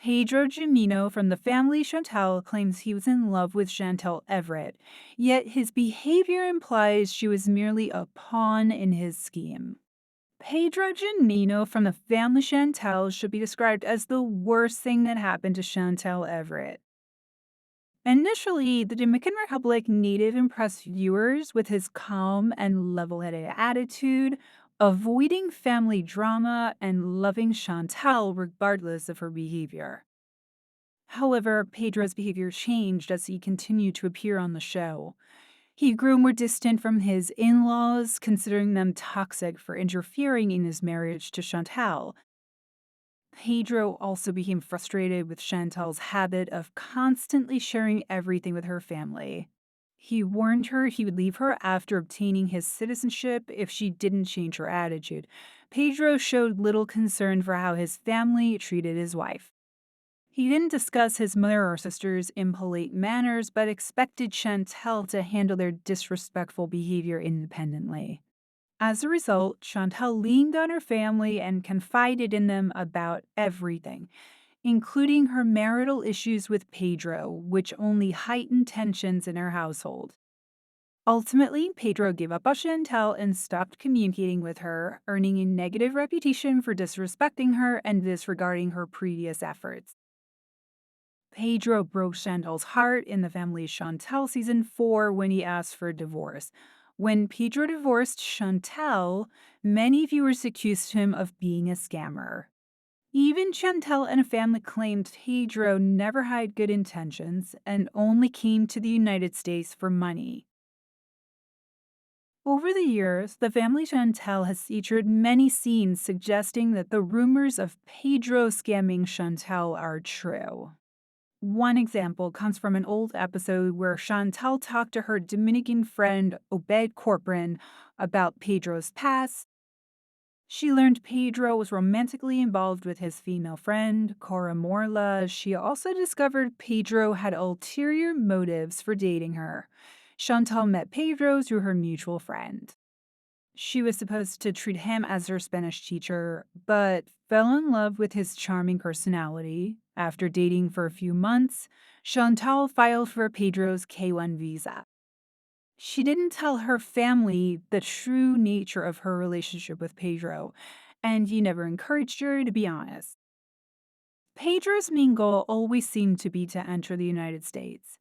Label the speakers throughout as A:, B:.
A: Pedro Jimeno from the family Chantel claims he was in love with Chantel Everett, yet his behavior implies she was merely a pawn in his scheme. Pedro Jimeno from the family Chantel should be described as the worst thing that happened to Chantel Everett. Initially, the Dominican Republic native impressed viewers with his calm and level headed attitude, avoiding family drama and loving Chantal regardless of her behavior. However, Pedro's behavior changed as he continued to appear on the show. He grew more distant from his in laws, considering them toxic for interfering in his marriage to Chantal. Pedro also became frustrated with Chantal's habit of constantly sharing everything with her family. He warned her he would leave her after obtaining his citizenship if she didn't change her attitude. Pedro showed little concern for how his family treated his wife. He didn't discuss his mother or sister's impolite manners, but expected Chantel to handle their disrespectful behavior independently. As a result, Chantal leaned on her family and confided in them about everything, including her marital issues with Pedro, which only heightened tensions in her household. Ultimately, Pedro gave up on Chantal and stopped communicating with her, earning a negative reputation for disrespecting her and disregarding her previous efforts. Pedro broke Chantal's heart in the family Chantel season 4 when he asked for a divorce. When Pedro divorced Chantal, many viewers accused him of being a scammer. Even Chantel and a family claimed Pedro never had good intentions and only came to the United States for money. Over the years, the family Chantel has featured many scenes suggesting that the rumors of Pedro scamming Chantel are true. One example comes from an old episode where Chantal talked to her Dominican friend Obed Corcoran about Pedro's past. She learned Pedro was romantically involved with his female friend, Cora Morla. She also discovered Pedro had ulterior motives for dating her. Chantal met Pedro through her mutual friend. She was supposed to treat him as her Spanish teacher, but fell in love with his charming personality. After dating for a few months, Chantal filed for Pedro's K1 visa. She didn't tell her family the true nature of her relationship with Pedro, and he never encouraged her to be honest. Pedro's main goal always seemed to be to enter the United States.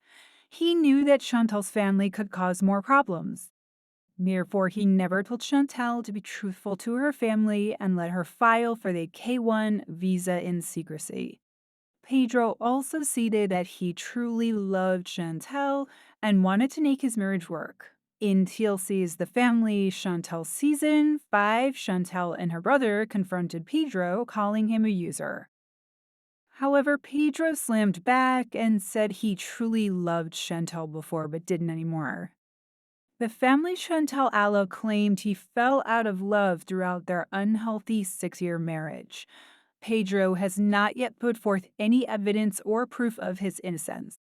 A: He knew that Chantal's family could cause more problems. Therefore, he never told Chantal to be truthful to her family and let her file for the K1 visa in secrecy. Pedro also stated that he truly loved Chantal and wanted to make his marriage work. In TLC's The Family Chantel season 5, Chantal and her brother confronted Pedro, calling him a user. However, Pedro slammed back and said he truly loved Chantal before but didn't anymore. The family Chantal Allo claimed he fell out of love throughout their unhealthy 6-year marriage. Pedro has not yet put forth any evidence or proof of his innocence.